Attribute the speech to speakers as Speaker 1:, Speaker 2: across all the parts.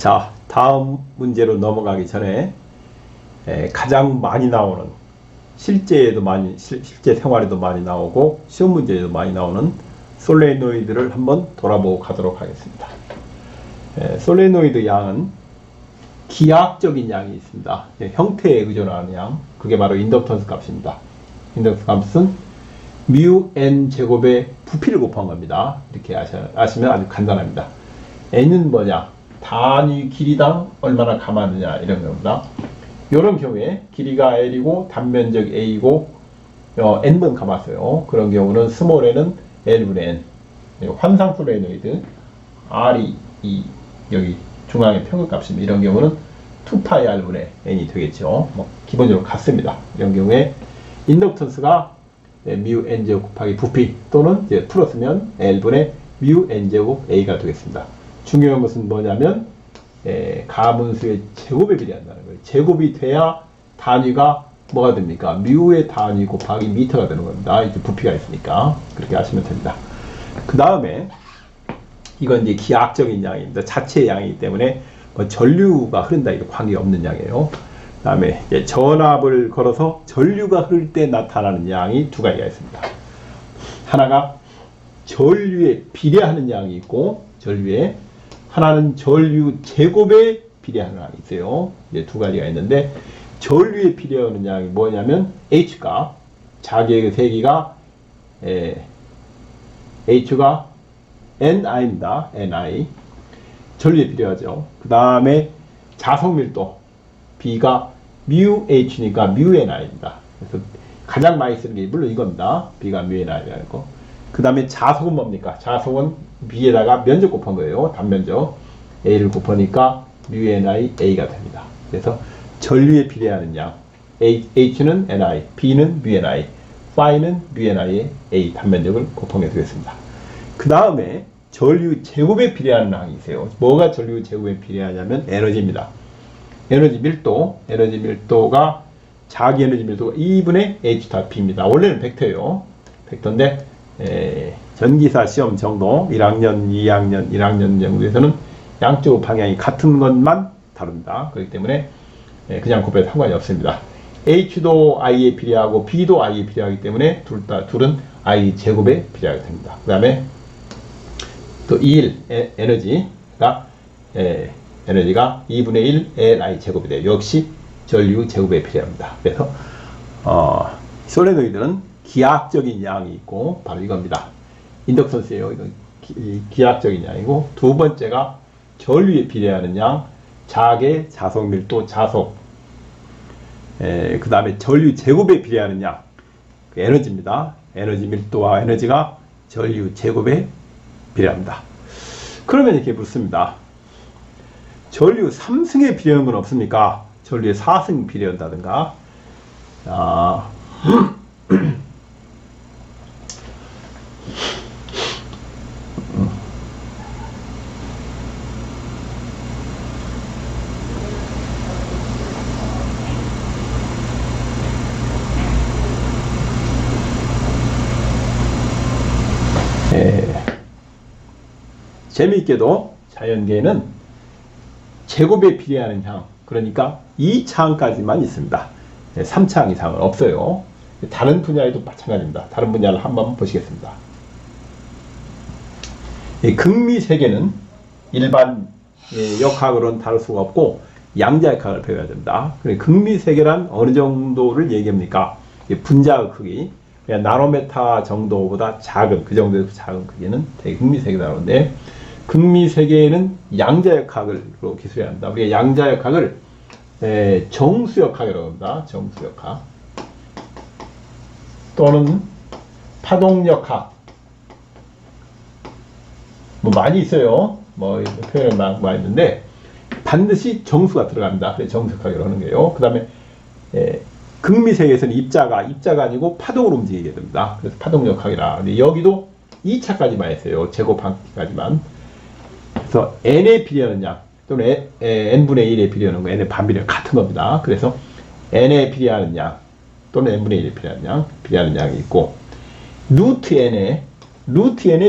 Speaker 1: 자, 다음 문제로 넘어가기 전에 가장 많이 나오는 실제 생활에도 많이 나오고 시험 문제에도 많이 나오는 솔레노이드를 한번 돌아보고 가도록 하겠습니다. 솔레노이드 양은 기하학적인 양이 있습니다. 형태에 의존하는 양, 그게 바로 인덕턴스 값입니다. 인덕턴스 값은 mu n 제곱의 부피를 곱한 겁니다. 이렇게 아시면 아주 간단합니다. n은 뭐냐? 단위 길이당 얼마나 감았느냐 이런 겁니다. 이런 경우에 길이가 L이고 단면적 A이고 n번 감았어요. 그런 경우는 스몰 n은 L분의 n. 환상 솔레노이드 R이 여기 중앙의 평균값입니다. 이런 경우는 2파이 R분의 n이 되겠죠. 기본적으로 같습니다. 이런 경우에 인덕턴스가 mu n 제곱 곱하기 부피 또는 이제 풀었으면 L분의 mu n 제곱 A가 되겠습니다. 중요한 것은 뭐냐면 가문수의 제곱에 비례한다는 거예요. 제곱이 돼야 단위가 뭐가 됩니까? 뮤의 단위 곱하기 미터가 되는 겁니다. 이제 부피가 있으니까 그렇게 하시면 됩니다. 그 다음에 이건 이제 기하학적인 양입니다. 자체의 양이기 때문에 뭐 전류가 흐른다 이런 관계 없는 양이에요. 그 다음에 전압을 걸어서 전류가 흐를 때 나타나는 양이 두 가지가 있습니다. 하나가 전류에 비례하는 양이 있고 하나는 전류 제곱에 비례하는 양이 있어요. 이제 두 가지가 있는데 전류에 비례하는 양이 뭐냐면 H가 자기의 세기가 H가 NI입니다. NI 전류에 비례하죠. 그 다음에 자석 밀도 B가 mu H니까 mu NI입니다. 그래서 가장 많이 쓰는 게 물론 이겁니다. B가 mu NI라는 거. 그 다음에 자석은 뭡니까? 자석은 B에다가 면적 곱한 거예요. 단면적 A를 곱하니까 mu NI A가 됩니다. 그래서 전류에 비례하는 양 H는 NI, B는 mu NI, phi는 mu NI의 A 단면적을 곱한 게 되겠습니다. 그 다음에 전류 제곱에 비례하는 양이 있어요. 뭐가 전류 제곱에 비례하냐면 에너지입니다. 에너지 밀도가 자기 에너지 밀도가 2분의 H-B입니다. 원래는 벡터예요. 벡터인데 전기사 시험 정도 1학년, 2학년, 1학년 정도에서는 양쪽 방향이 같은 것만 다릅니다. 그렇기 때문에 그냥 곱해도 상관이 없습니다. H도 I에 비례하고 B도 I에 비례하기 때문에 둘은 I 제곱에 비례하게 됩니다. 그 다음에 또 2일 에너지가 2분의 1 Li 제곱이 돼요. 역시 전류 제곱에 비례합니다. 그래서 솔레노이드는 기하학적인 양이 있고 바로 이겁니다. 인덕턴스예요. 이건 기하학적인 양이고 두 번째가 전류에 비례하는 양 자계, 자석 밀도, 자석 그 다음에 전류 제곱에 비례하는 양 에너지입니다. 에너지 밀도와 에너지가 전류 제곱에 비례합니다. 그러면 이렇게 묻습니다. 전류 3승에 비례하는 건 없습니까? 전류에 4승 비례한다든가 재미있게도 자연계에는 제곱에 비례하는 양, 그러니까 2차항까지만 있습니다. 3차항 이상은 없어요. 다른 분야에도 마찬가지입니다. 다른 분야를 한번 보시겠습니다. 극미세계는 일반 역학으로는 다룰 수가 없고 양자역학을 배워야 됩니다. 극미세계란 어느 정도를 얘기합니까? 분자의 크기, 그냥 나노메타 정도보다 작은, 그 정도에서 작은 크기는 되게 극미세계다 그러는데 극미세계에는 양자역학으로 기술해야 합니다. 우리가 양자역학을 정수역학이라고 합니다. 정수역학 또는 파동역학 뭐 많이 있어요. 뭐 표현이 많이 있는데 반드시 정수가 들어갑니다. 그래서 정수역학이라고 하는 거예요. 그 다음에 극미세계에서는 입자가 아니고 파동으로 움직이게 됩니다. 그래서 파동역학이라. 근데 여기도 2차까지만 했어요. 제곱한까지만. 그래서 n에 비례하는 양 또는 n분의 1에 비례하는 거, n의 반비례 같은 겁니다. 그래서 n에 비례하는 양 또는 n분의 1에 비례하는 양이 있고 루트 n에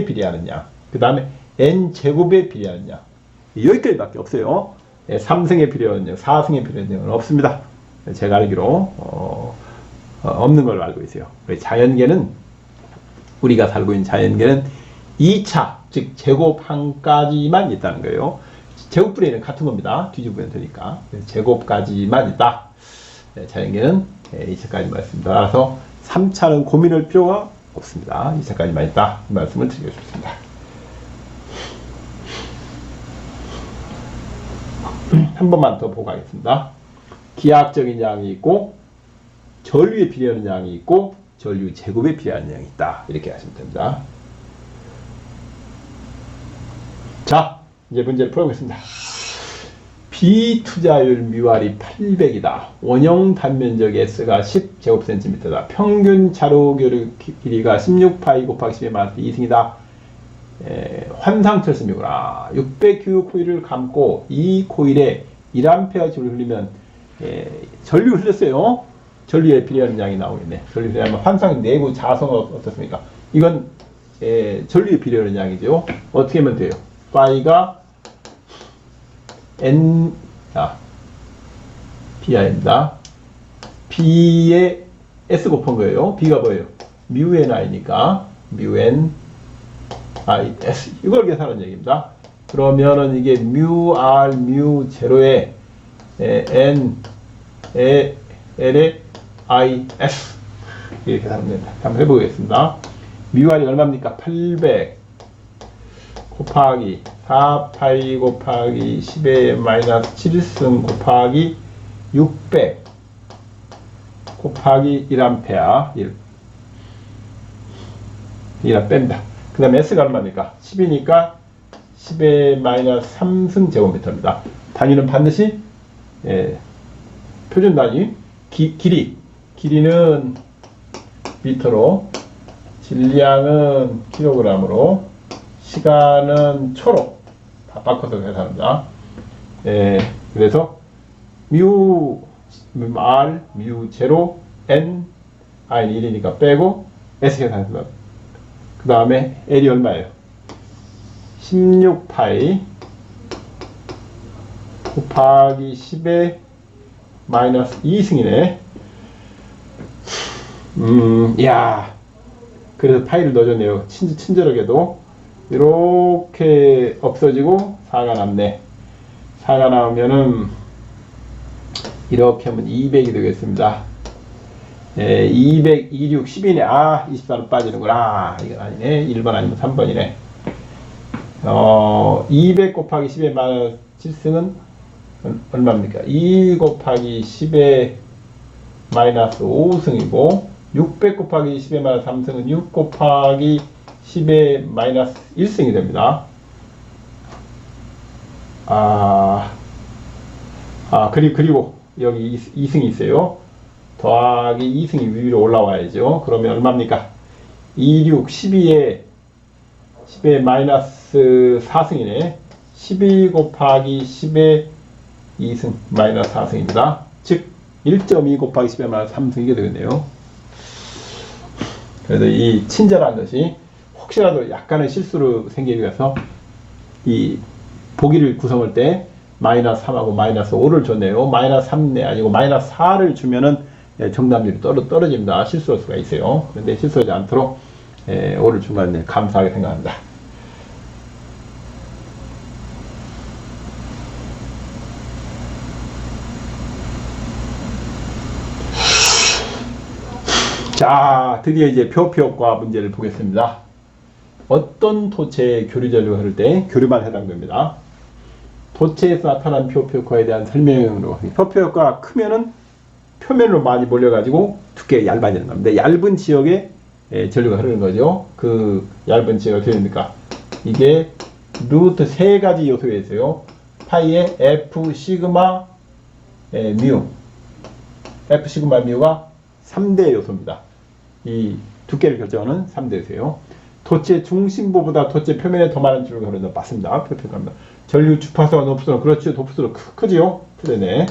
Speaker 1: 비례하는 양, 그 다음에 n 제곱에 비례하는 양, 여기까지밖에 없어요. 3승의 필요한형, 4승의 필요한형은 없습니다. 제가 알기로 없는 걸로 알고 있어요. 자연계는 우리가 살고 있는 자연계는 2차, 즉 제곱항까지만 있다는 거예요. 제곱분해는 같은 겁니다. 뒤집으면 되니까. 제곱까지만 있다. 자연계는 2차까지만 있습니다. 따라서 3차는 고민할 필요가 없습니다. 2차까지만 있다. 이 말씀을 드리고 싶습니다. 한 번만 더 보고 가겠습니다. 기하학적인 양이 있고 전류에 필요한 양이 있고 전류 제곱에 필요한 양이 있다. 이렇게 하시면 됩니다. 자, 이제 문제를 풀어보겠습니다. 비투자율 뮤알이 800이다. 원형 단면적 S가 10제곱cm다. 평균 자루 길이가 16파이 곱하기 10의 마이너스 2승이다. 환상철심이구나. 600 코일을 감고 이 코일에 1A 줄을 흘리면 전류 흘렸어요. 전류에 필요한 양이 나오겠네. 전류 흘리면 환상 내부 자성은 어떻습니까? 이건 전류에 필요한 양이죠. 어떻게 하면 돼요? 파이가 N, B입니다. B에 S 곱한 거예요. B가 뭐예요? 뮤N I니까, 뮤N I, S. 이걸 계산하는 얘기입니다. 그러면은 이게 뮤 R, 뮤 제로에 N, L에 I, S. 이렇게 계산하면 됩니다. 한번 해보겠습니다. 뮤 R이 얼마입니까? 800 곱하기 4파이 곱하기 10의 마이너스 7승 곱하기 600 곱하기 1A 1A 뺀다. 그 다음에 S가 얼마입니까? 10이니까 10의 마이너스 3승 제곱미터입니다. 단위는 반드시 표준 단위 길이는 미터로 질량은 킬로그램으로 시간은 초로 다 바꿔서 계산합니다. 그래서 뮤 R, 뮤 제로, N, I는 1이니까 빼고 S 계산합니다. 그 다음에 L이 얼마예요? 16파이 곱하기 10의 마이너스 2승이네. 야, 그래서 파이를 넣어줬네요. 친절하게도. 이렇게 없어지고 4가 남네. 4가 나오면은 이렇게 하면 200이 되겠습니다. 200, 26, 10이네. 아, 24로 빠지는구나. 이건 아니네. 1번 아니면 3번이네. 200 곱하기 10의 마이너스 7승은 얼마입니까? 2 곱하기 10의 마이너스 5승이고 600 곱하기 10의 마이너스 3승은 6 곱하기 10의 마이너스 1승이 됩니다. 그리고 여기 2승이 있어요. 더하기 2승이 위로 올라와야죠. 그러면 얼마입니까? 26, 12에 10의 마이너스 4승이네. 12 곱하기 10의 2승 마이너스 4승입니다. 즉 1.2 곱하기 10의 마이너스 3승이게 되겠네요. 그래서 이 친절한 것이 혹시라도 약간의 실수로 생기기 위해서 이 보기를 구성할 때 마이너스 3하고 마이너스 5를 줬네요. 마이너스 3이 아니고 마이너스 4를 주면은 정답률이 떨어집니다. 실수할 수가 있어요. 그런데 실수하지 않도록 5를 주면 감사하게 생각합니다. 자, 드디어 이제 표표효과 문제를 보겠습니다. 어떤 토체의 교류 전류가 흐를 때 교류만 해당됩니다. 토체에서 나타난 표표효과에 대한 설명으로 표표효과가 크면은 표면으로 많이 몰려가지고 두께가 얇아지는 겁니다. 얇은 지역에 전류가 흐르는 거죠. 그 얇은 지역이 어떻게 됩니까? 이게 루트 세 가지 요소가 있어요. 파이의 F 시그마 뮤 F 시그마 뮤가 3대 요소입니다. 이 두께를 결정하는 3대 요소예요. 토체 중심부보다 토체 표면에 더 많은 전류가 흐른다. 맞습니다. 표표효과입니다. 전류 주파수가 높을수록 그렇죠. 높을수록 크지요. 틀리네.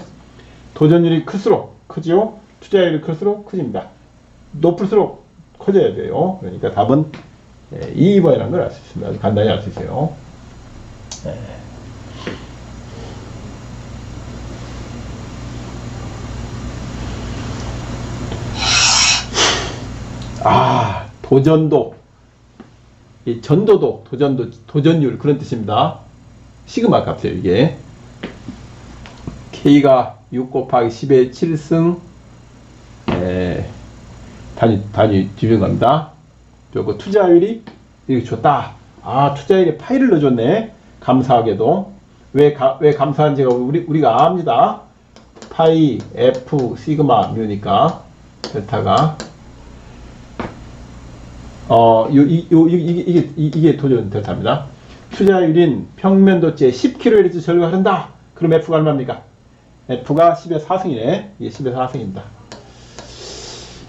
Speaker 1: 도전율이 클수록 크지요. 투자율이 클수록 크집니다. 높을수록 커져야 돼요. 그러니까 답은 2번이라는 걸 알 수 있습니다. 아주 간단히 알 수 있어요. 도전도, 이 전도도, 도전율 그런 뜻입니다. 시그마 값이에요, 이게. K가 6 곱하기 10의 7승, 단위 뒤진 겁니다. 그리고 투자율이 이렇게 줬다. 투자율에 파이를 넣어줬네. 감사하게도. 왜 감사한지가 우리가 압니다. 파이, F, 시그마, 뮤니까, 델타가. 이게 도전 델타입니다. 투자율인 평면도체 10kHz 절감한다. 그럼 F가 얼마입니까? F가 10의 4승이네. 이게 10의 4승입니다.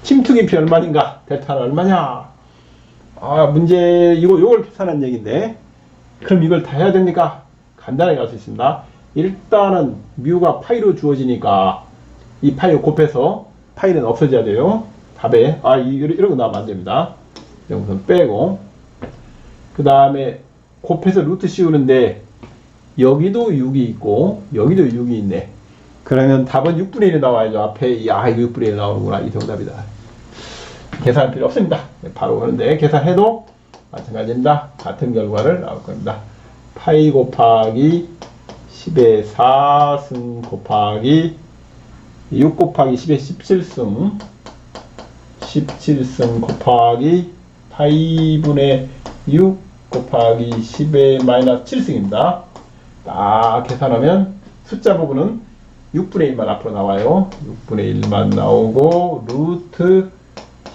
Speaker 1: 침투기피 얼마인가? 델타는 얼마냐? 문제, 요걸 계산한 얘기인데, 그럼 이걸 다 해야 됩니까? 간단하게 할 수 있습니다. 일단은, 뮤가 파이로 주어지니까, 이 파이 곱해서, 파이는 없어져야 돼요. 답에. 이런 거 나오면 안 됩니다. 이런 것은 빼고, 그 다음에, 곱해서 루트 씌우는데, 여기도 6이 있고, 여기도 6이 있네. 그러면 답은 6분의 1이 나와야죠. 앞에, 이거 6분의 1 나오는구나. 이 정답이다. 계산할 필요 없습니다. 바로 그런데 계산해도 마찬가지입니다. 같은 결과를 나올 겁니다. 파이 곱하기 10의 4승 곱하기 6 곱하기 10의 17승 곱하기 파이분의 6 곱하기 10의 마이너스 7승입니다. 딱 계산하면 숫자 부분은 6분의 1만 앞으로 나와요. 6분의 1만 나오고 루트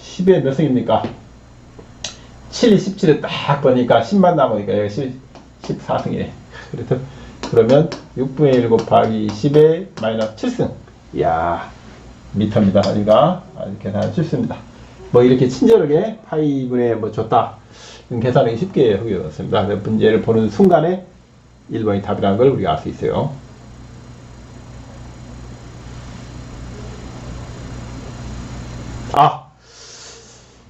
Speaker 1: 10의 몇 승입니까? 7, 17에 딱 보니까 10만 남으니까 여기 14승이네. 그러면 6분의 1 곱하기 10의 마이너스 7승. 이야, 미터입니다. 우리가 계산하기 쉽습니다. 이렇게 친절하게 파이분의 줬다. 계산하기 쉽게 하게 되었습니다. 문제를 보는 순간에 1번이 답이라는 걸 우리가 알 수 있어요.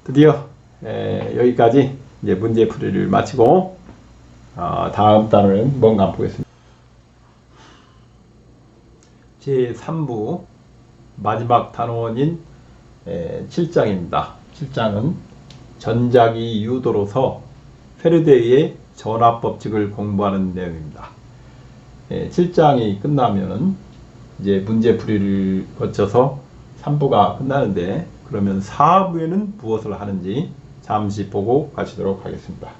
Speaker 1: 드디어 여기까지 이제 문제 풀이를 마치고 다음 단어는 뭔가 한번 보겠습니다. 제3부 마지막 단원인 7장입니다. 7장은 전자기 유도로서 페르데이의 전압법칙을 공부하는 내용입니다. 7장이 끝나면은 이제 문제 풀이를 거쳐서 3부가 끝나는데, 그러면 4부에는 무엇을 하는지 잠시 보고 가시도록 하겠습니다.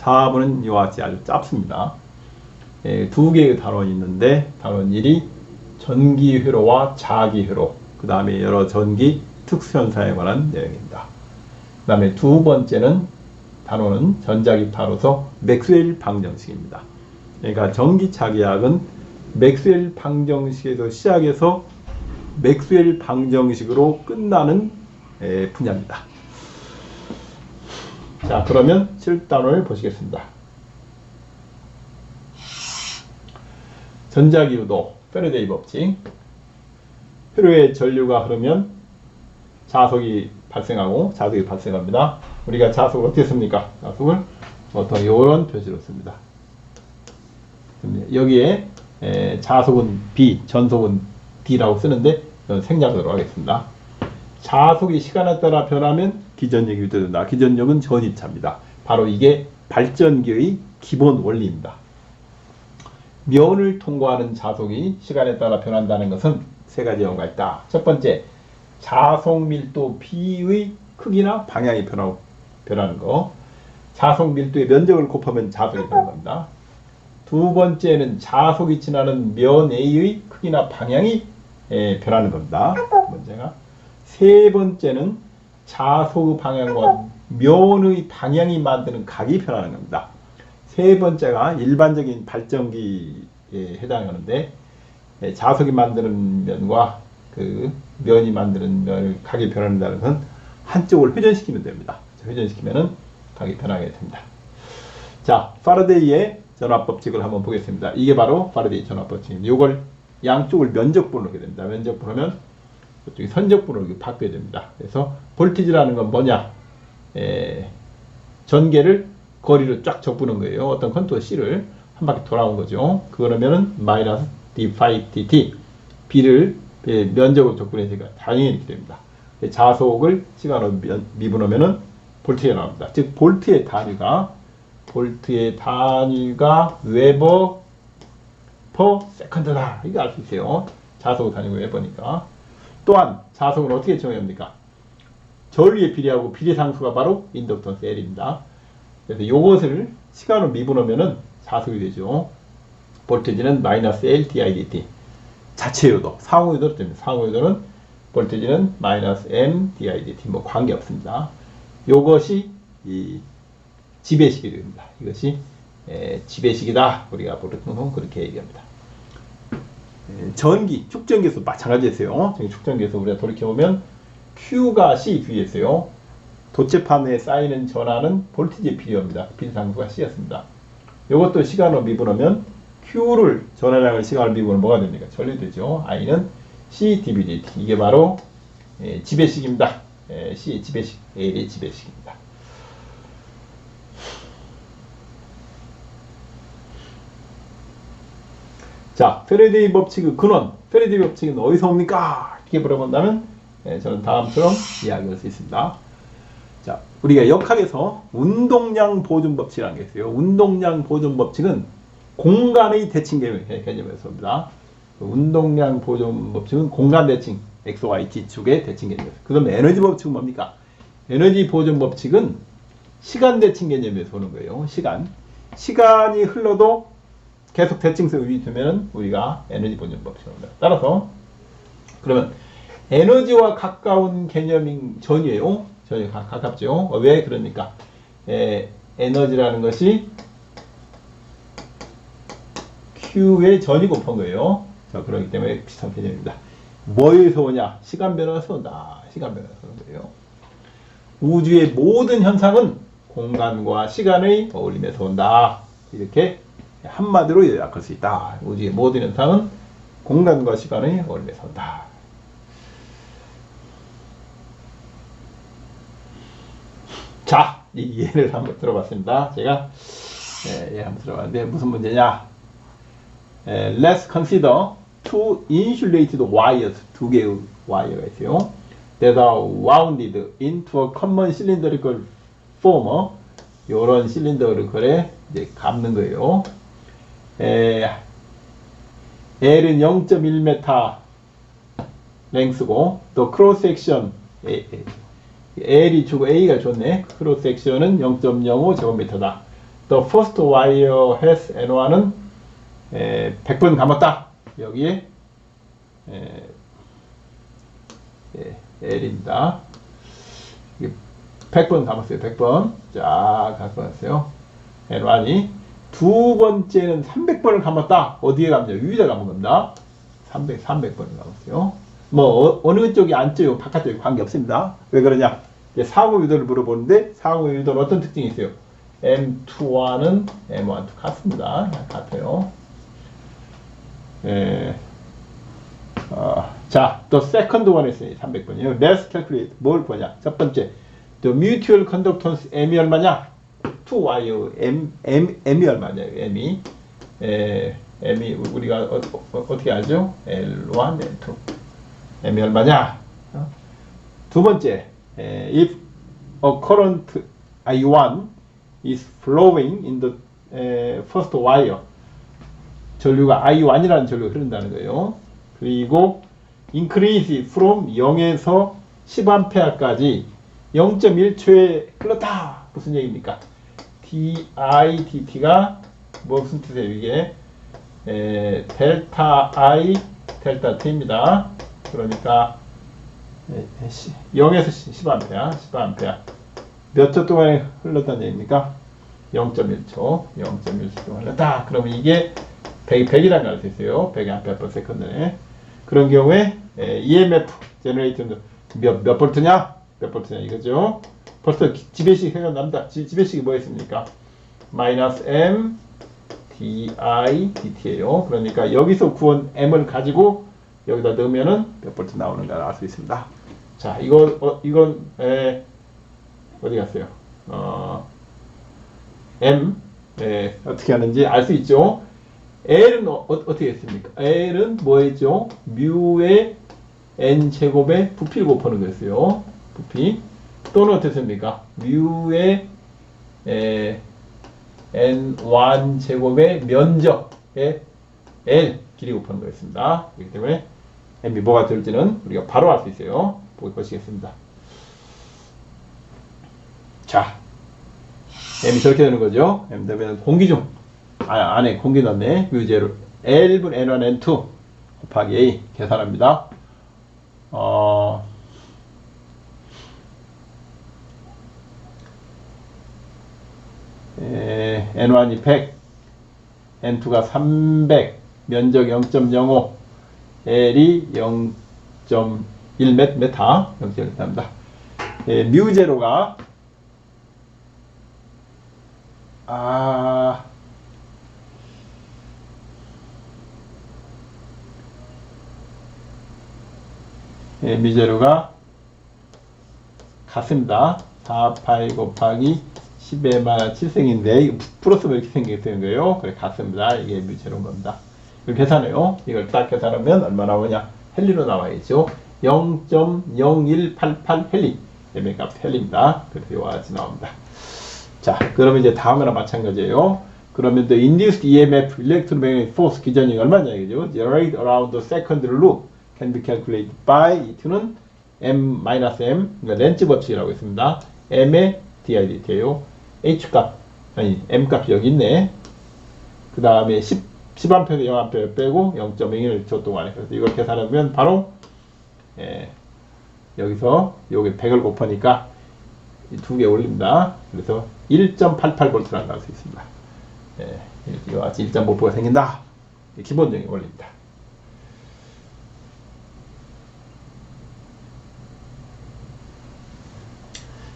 Speaker 1: 4부는 이와 같이 아주 짧습니다. 두 개의 단원이 있는데, 단원 1이 전기회로와 자기회로, 그 다음에 여러 전기 특수현상에 관한 내용입니다. 그 다음에 두 번째는 단원은 전자기파로서 맥스웰 방정식입니다. 그러니까 전기차기학은 맥스웰 방정식에서 시작해서 맥스웰 방정식으로 끝나는 분야입니다. 자, 그러면 7단원을 보시겠습니다. 전자기유도, 페르데이 법칙. 회로에 전류가 흐르면 자석이 발생합니다. 우리가 자석을 어떻게 씁니까? 자석을 보통 이런 표시로 씁니다. 여기에 자석은 B, 전속은 D라고 쓰는데 생략하도록 하겠습니다. 자석이 시간에 따라 변하면 기전력이 유도된다. 기전력은 전이차입니다. 바로 이게 발전기의 기본 원리입니다. 면을 통과하는 자석이 시간에 따라 변한다는 것은 세 가지 경우가 있다. 첫 번째, 자석 밀도 B의 크기나 방향이 변하는 거. 자석 밀도의 면적을 곱하면 자석이 변하는 겁니다. 두 번째는 자석이 지나는 면 A의 크기나 방향이 변하는 겁니다. 두 번째가. 세 번째는 자석의 방향과 면의 방향이 만드는 각이 변하는 겁니다. 세 번째가 일반적인 발전기에 해당하는데, 자석이 만드는 면과 그 면이 만드는 면의 각이 변한다는 것은 한쪽을 회전시키면 됩니다. 회전시키면은 각이 변하게 됩니다. 자, 파라데이의 전압법칙을 한번 보겠습니다. 이게 바로 파라데이 전압법칙입니다. 이걸 양쪽을 면적분으로 하게 됩니다. 면적분 하면 이쪽이 선적분으로 이렇게 바뀌게 됩니다. 그래서 볼티지라는 건 뭐냐? 전개를 거리로 쫙 적부는 거예요. 어떤 컨트롤 C를 한 바퀴 돌아온 거죠. 그러면은 마이너스 d 파이 dt B를 면적으로 적분해니까 당연히 이렇게 됩니다. 자속을 시간으로 미분하면은 볼트가 나옵니다. 즉 볼트의 단위가 웨버 퍼 세컨드다. 이거 알 수 있어요. 자속 단위가 웨버니까. 또한 자속은 어떻게 정의합니까? 전류에 비례하고 비례상수가 바로 인덕턴스 L입니다. 그래서 이것을 시간으로 미분하면은 자속이 되죠. 볼테지는 마이너스 L didt. 자체 요도, 상호 요도로 됩니다. 상호 요도는 볼테지는 마이너스 M didt. 뭐 관계 없습니다. 이것이 이 지배식이 됩니다. 이것이 지배식이다. 우리가 보통 그렇게 얘기합니다. 전기, 축전기에서 마찬가지였어요. 축전기에서 우리가 돌이켜보면 Q가 C, V였어요. 도체판에 쌓이는 전하는 볼티지에 비례합니다. 비례상수가 C였습니다. 이것도 시간으로 미분하면 Q를 전하량을 시간으로 미분하면 뭐가 됩니까? 전류되죠. I는 C dV dt. 이게 바로 지배식입니다. C의 지배식, L의 지배식입니다. 자, 페레데이 법칙의 근원. 페레데이 법칙은 어디서 옵니까? 이렇게 물어본다면 저는 다음처럼 이야기할 수 있습니다. 자, 우리가 역학에서 운동량 보존 법칙이라는 게 있어요. 운동량 보존 법칙은 공간의 대칭 개념에서 옵니다. 운동량 보존 법칙은 공간 대칭, X, Y, T축의 대칭 개념에서. 그 다음에 에너지 법칙은 뭡니까? 에너지 보존 법칙은 시간 대칭 개념에서 오는 거예요. 시간이 흘러도 계속 대칭성을 유지되면 우리가 에너지 보존 법칙을 합니다. 따라서 그러면 에너지와 가까운 개념인 전이에요. 전이 가깝죠. 왜 그러니까? 에너지라는 것이 Q의 전이 곱한 거예요. 자, 그렇기 때문에 비슷한 개념입니다. 뭐에서 오냐? 시간 변화에서 온다. 시간 변화에서 오는 거예요. 우주의 모든 현상은 공간과 시간의 어울림에서 온다. 이렇게 한마디로 요약할 수 있다. 우주의 모든 현상은 공간과 시간의 어울림에서 온다. 자, 이 예를 한번 들어봤습니다. 제가 예, 한번 들어봤는데 무슨 문제냐? Let's consider two insulated wires, 두 개의 와이어가 있어요. That are wounded into a common cylindrical form. 이런 실린더를 이제 감는 거예요. L은 0.1m 랭스고, 또 크로스 섹션 L이 주고 A가 줬네. 크로스 섹션은 0.05 제곱미터다. The first wire has N1은 100번 감았다. 여기에 L입니다. 100번 감았어요. 100번. 자, 갖고 왔어요. N1이 두 번째는 300번을 감았다. 어디에 감죠? 위에다 감은 겁니다. 300번을 감았어요. 뭐 어느 쪽이 안쪽이고 바깥쪽이 관계없습니다. 왜 그러냐? 상호 유도를 물어보는데 상호 유도는 어떤 특징이 있어요? M2와는 M12 같습니다. 같아요. 자, the second one 있어요. 300번이요. Let's calculate. 뭘 보냐? 첫 번째, the mutual conductance M이 얼마냐? 2Y요. M이 얼마냐? M이 우리가 어떻게 알죠? L1, L2. M이 얼마냐? 두 번째, if a current I1 is flowing in the first wire, 전류가 I1이라는 전류가 흐른다는 거예요. 그리고 increase from 0에서 10A까지 0.1초에 흘렀다. 무슨 얘기입니까? dIdt가 무슨 뜻이에요? 이게 델타 I, 델타 T입니다. 그러니까 0에서 10A. 몇 초 동안에 흘렀다는 얘기입니까? 0.1초 동안 흘렀다. 그러면 이게 100이라는 걸 알 수 있어요. 100A/s에. 그런 경우에 EMF 제너레이터는 몇 볼트냐? 몇 볼트냐 이거죠. 벌써 지배식 생각납니다. 지배식이 뭐였습니까? 마이너스 M diDt예요. 그러니까 여기서 구한 M을 가지고 여기다 넣으면은 몇 볼트 나오는가 알 수 있습니다. 자, 이건 어디 갔어요? M 어떻게 하는지 알 수 있죠. L은 어떻게 했습니까? L은 뭐였죠? 뮤의 n제곱의 부피를 곱하는 거였어요. 부피. 또는 어떻습니까? 뮤의 n1 제곱의 면적의 l 길이 곱하는 거였습니다. 그렇기 때문에 m이 뭐가 될지는 우리가 바로 알 수 있어요. 보시겠습니다. 자, m이 저렇게 되는 거죠. m 되면 공기 중 안에 공기 넣네. 뮤제로 L분 N1 N2 곱하기 A 계산합니다. N1이 100, N2가 300, 면적 0.05, L이 0.1m, 0.1m입니다. 뮤제로가 뮤제로가 같습니다. 4파이 곱하기 10의 마 7승인데 플러스가 이렇게 생기는 거예요. 그래 같습니다. 이게 뮤제로인 겁니다. 이걸 계산해요. 이걸 딱 계산하면 얼마 나오냐? 헬리로 나와야죠. 0.0188 헬리. m의 값 헬리입니다. 그래서 이와 같이 나옵니다. 자, 그러면 이제 다음이나 마찬가지예요. 그러면 the induced EMF electromagnetic force 기전이 얼마냐 이거죠. generate around the second loop can be calculated by 이트는 m-m 그러니까 렌츠 법칙이라고 있습니다. m의 didt예요. h 값 아니 m 값이 여기 있네. 그 다음에 10A 0A 빼고 0.01 초 동안에 그래서 이걸 계산하면 바로 여기서 여기 100을 곱하니까 두 개 올립니다. 그래서 1.88V라고 나올 수 있습니다. 이와 같이 1.5V가 생긴다. 기본적인 원리입니다.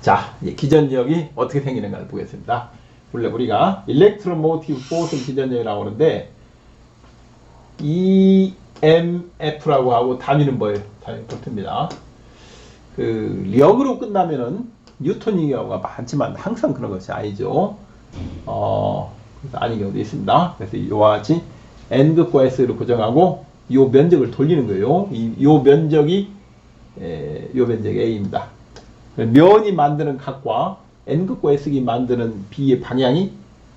Speaker 1: 자, 이제 기전력이 어떻게 생기는가를 보겠습니다. 원래 우리가 일렉트로모티브 포스를 기전력이라고 하는데 EMF라고 하고 단위는 뭐예요? 단위는 볼트입니다. 그 력으로 끝나면은 뉴턴인 경우가 많지만 항상 그런 것이 아니죠. 그래서 아닌 경우도 있습니다. 그래서 이와 같이 N극과 S를 고정하고 이 면적을 돌리는 거예요. 이 면적이 A입니다. 면이 만드는 각과 N극과 S극이 만드는 B의 방향이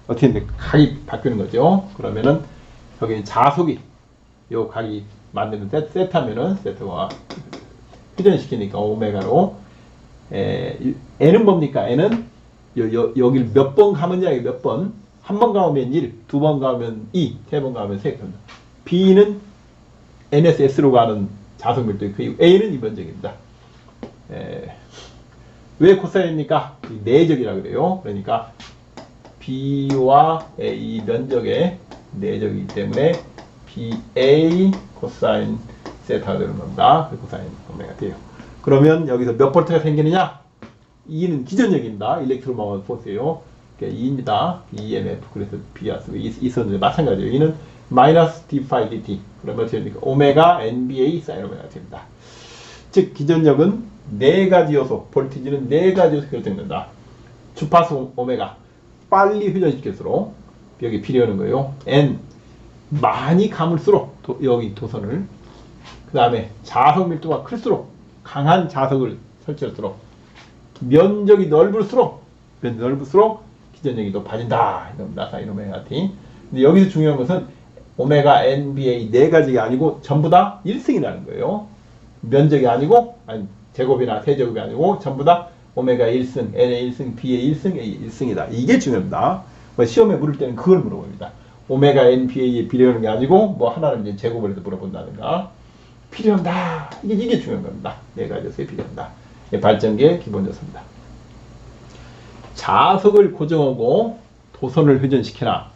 Speaker 1: 어떻게 됩니까? 각이 바뀌는 거죠. 그러면은 여기 자속이 요 각이 만드는 세타면은 세타가 회전시키니까 오메가로 n은 뭡니까? n은 여기를 몇 번 가면 이게 몇 번? 한 번 가면 1, 두 번 가면 2, 세 번 가면 3. b는 n에서 s로 가는 자속 밀도이고 a는 이 면적입니다. 왜 코사인입니까? 내적이라 그래요. 그러니까 b와 a 면적의 내적이기 때문에 ba 코사인 세타가 되는 겁니다. 코사인 오메가 돼요. 그러면 여기서 몇 볼트가 생기느냐? 2는 기전력입니다. 일렉트로마그네틱 포스예요. 2입니다. EMF. 그래서 B와 있었는데 마찬가지예요. 2는 마이너스 d5 dt. 그러면 어떻게 됩니까? 오메가 NBA 사인 오메가 됩니다. 즉 기전력은 네 가지 요소, 볼티지는 네 가지 요소 결정된다. 주파수 오메가 빨리 회전시킬수록 여기 비례하는 거예요. N 많이 감을수록 여기 도선을 그 다음에 자석 밀도가 클수록 강한 자석을 설치할수록 면적이 넓을수록 기전력이 높아진다. 이겁니다. 사인 오메가 t. 근데 여기서 중요한 것은 오메가 NBA 네 가지가 아니고 전부 다 1승이라는 거예요. 면적이 아니고 아니 제곱이나 세제곱이 아니고 전부 다 오메가 1승, N의 1승, B의 1승, A의 1승이다. 이게 중요합니다. 시험에 물을 때는 그걸 물어봅니다. 오메가 NBA에 비례하는 게 아니고 뭐 하나는 이제 제곱을 해서 물어본다든가 필요한다. 이게 중요한 겁니다. 네 가지 요소에 필요한다. 발전기의 기본 요소입니다. 자석을 고정하고 도선을 회전시키나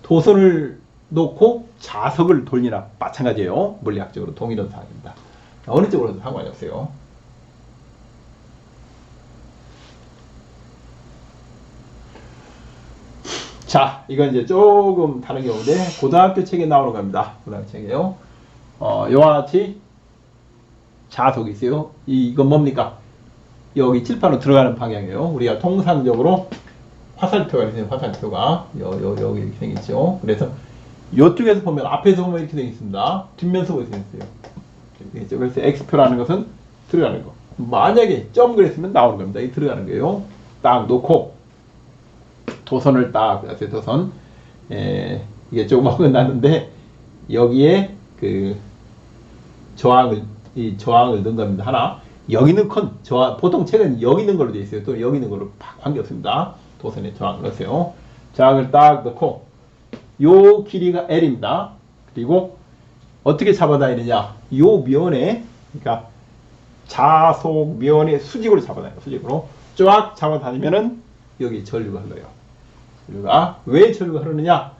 Speaker 1: 도선을 놓고 자석을 돌리나 마찬가지예요. 물리학적으로 동일한 사항입니다. 어느 쪽으로도 상관이 없어요. 자, 이건 이제 조금 다른 경우인데 고등학교 책에 나오는 겁니다. 고등학교 책이에요. 이와 같이 자석이 있어요. 이건 뭡니까? 여기 칠판으로 들어가는 방향이에요. 우리가 통상적으로 화살표가 있어요. 화살표가 여기 이렇게 생겼죠. 그래서 이쪽에서 보면 앞에서 보면 이렇게 되어 있습니다. 뒷면서 보면 이렇게 생겼어요. 되겠죠. 그래서 X표라는 것은 들어가는 거. 만약에 점 그랬으면 나오는 겁니다. 이 들어가는 거예요. 딱 놓고 도선을 딱 도선 이게 조금 어긋났는데 여기에 그 저항을 넣은 겁니다. 하나 여기 있는 건 보통 책은 여기 있는 걸로 되어 있어요. 또 여기 있는 걸로 관계없습니다. 도선에 저항을 넣으세요. 저항을 딱 넣고 요 길이가 L입니다. 그리고 어떻게 잡아다니느냐? 요 면에 그러니까 자속 면의 수직으로 잡아다녀요. 수직으로 쫙 잡아다니면은 여기 전류가 흘러요. 전류가 왜 전류가 흐르느냐?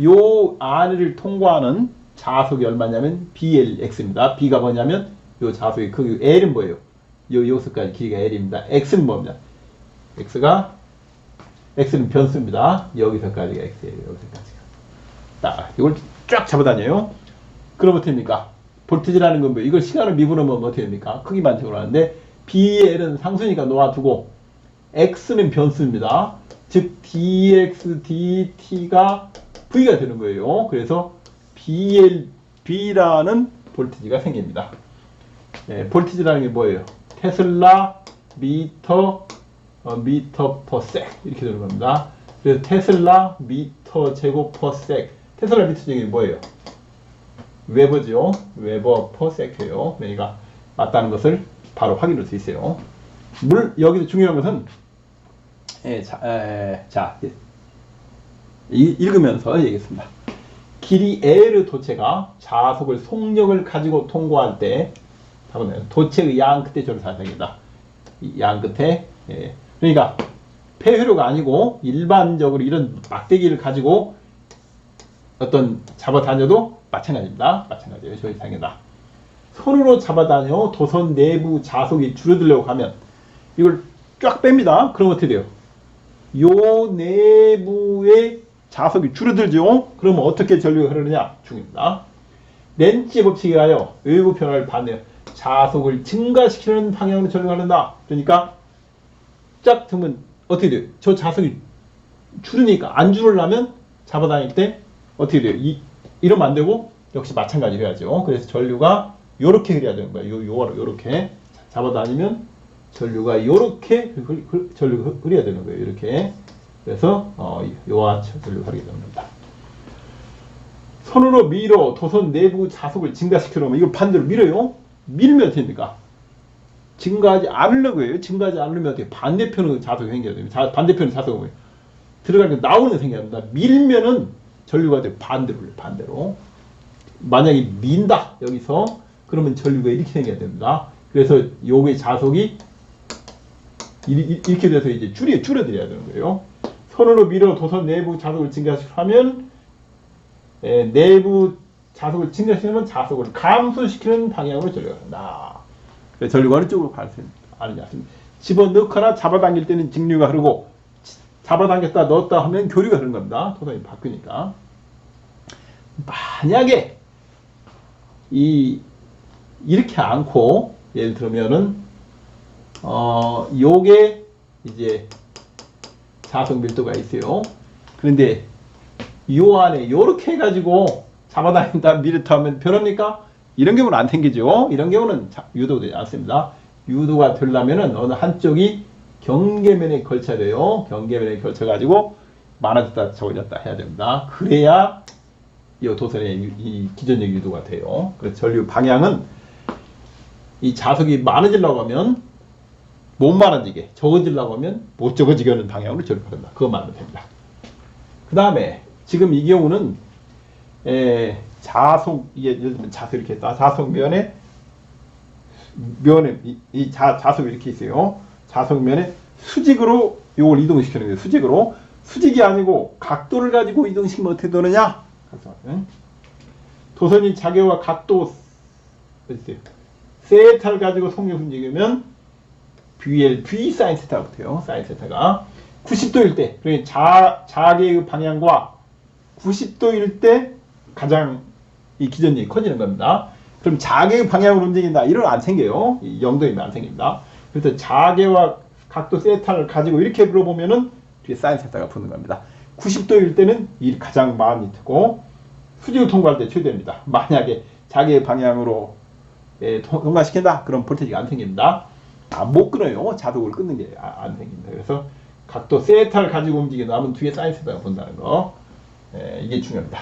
Speaker 1: 요 안을 통과하는 자속이 얼마냐면 BLX입니다. B가 뭐냐면 요 자속의 크기 L은 뭐예요? 요 여기서까지 길이가 L입니다. X는 뭡니까? X는 변수입니다. 여기서까지가 X예요. 여기서까지가. 딱 이걸 쫙 잡아다녀요. 그럼 어떻게 됩니까? 볼테이지라는 건 뭐 이걸 시간을 미분하면 어떻게 됩니까? 크기만 적으라는데 BL은 상수니까 놓아두고 X는 변수입니다. 즉 dx dt가 V가 되는 거예요. 그래서 B라는 볼테이지가 생깁니다. 볼테이지라는 게 뭐예요? 테슬라 미터 퍼 섹 이렇게 되는 겁니다. 그래서 테슬라 미터 제곱 퍼 섹. 테슬라 미터 제곱이 뭐예요? 웨버죠. 웨버 퍼 섹예요. 그러니까 맞다는 것을 바로 확인할 수 있어요. 여기서 중요한 것은 읽으면서 얘기했습니다. 길이 L의 도체가 자속을 속력을 가지고 통과할 때 도체의 양 끝에 저를 사용합니다. 양 끝에 그러니까 폐회로가 아니고 일반적으로 이런 막대기를 가지고 어떤 잡아다녀도 마찬가지입니다. 마찬가지예요. 저희 상에다 손으로 잡아다녀 도선 내부 자속이 줄어들려고 하면 이걸 쫙 뺍니다. 그럼 어떻게 돼요? 요 내부의 자속이 줄어들죠. 그러면 어떻게 전류가 흐르느냐? 중요합니다. 렌치의 법칙에 하여 외부 변화를 반대해요. 자속을 증가시키는 방향으로 전류가 흐른다. 그러니까 쫙 들면 어떻게 돼요? 저 자속이 줄으니까 안 줄으려면 잡아다닐 때 어떻게 돼요? 이러면 안 되고 역시 마찬가지로 해야죠. 그래서 전류가 요렇게 흐려야 되는 거예요. 요렇게 잡아다니면 전류가 요렇게 전류가 흐려야 되는 거예요. 이렇게. 그래서 요와 전류가 흐르게 되는 겁니다. 손으로 밀어 도선 내부 자속을 증가시켜 놓으면 이걸 반대로 밀어요. 밀면 어떻게 됩니까? 증가하지 않으려고 해요. 증가하지 않으면 어떻게 반대편은 자속이 생겨야 됩니다. 반대편은 자속이 들어가는 나오는 생겨야 됩니다. 밀면은 전류가 돼 반대로. 만약에 민다 여기서 그러면 전류가 이렇게 생겨야 됩니다. 그래서 요게 자속이 이렇게 돼서 이제 줄어들어야 되는 거예요. 손으로 밀어 도선 내부 자속을 증가시키면 내부 자속을 증가시키면 자속을 감소시키는 방향으로 전류가 흐른다. 그래서 전류가 어느 쪽으로 가느냐. 집어넣거나 잡아당길 때는 직류가 흐르고 잡아당겼다 넣었다 하면 교류가 흐르는 겁니다. 도선이 바뀌니까. 만약에 이렇게 않고 예를 들면은 요게 이제 자속 밀도가 있어요. 그런데 요 안에 요렇게 해가지고 잡아다닌다 밀었다 하면 변합니까? 이런 경우는 안 생기죠. 이런 경우는 유도되지 않습니다. 유도가 되려면은 어느 한쪽이 경계면에 걸쳐야 돼요. 경계면에 걸쳐가지고 많아졌다 적어졌다 해야 됩니다. 그래야 이 도선의 이 기전적 유도가 돼요. 그래서 전류 방향은 이 자석이 많아지려고 하면 못 많아지게, 적어지려고 하면 못 적어지게 하는 방향으로 전류가 흐른다. 그것만 하면 됩니다. 그 다음에 지금 이 경우는 자석, 예를 들면 자석 이렇게 했다. 자석면에 자석이 이렇게 있어요. 자석면에 수직으로 이걸 이동시키는 거예요. 수직으로. 수직이 아니고 각도를 가지고 이동시키면 어떻게 되느냐? 도선이 자개와 각도 세타를 가지고 속력 움직이면 V 사인 세타가 붙어요. 사인 세타가 90도일 때, 그러니까 자개의 방향과 90도일 때 가장 이 기전력이 커지는 겁니다. 그럼 자개의 방향으로 움직인다. 이런 안 생겨요. 0도이면 안 생깁니다. 그래서 자개와 각도 세타를 가지고 이렇게 물어보면은 뒤에 사인 세타가 붙는 겁니다. 90도일 때는 이 가장 많이 트고 수직을 통과할 때 최대입니다. 만약에 자개의 방향으로 통과시킨다. 그럼 볼테이지가 안 생깁니다. 못 끊어요. 자동으로 끊는 게 안 생깁니다. 그래서 각도 세타를 가지고 움직이는 남은 뒤에 사인세타가 본다는 거. 이게 중요합니다.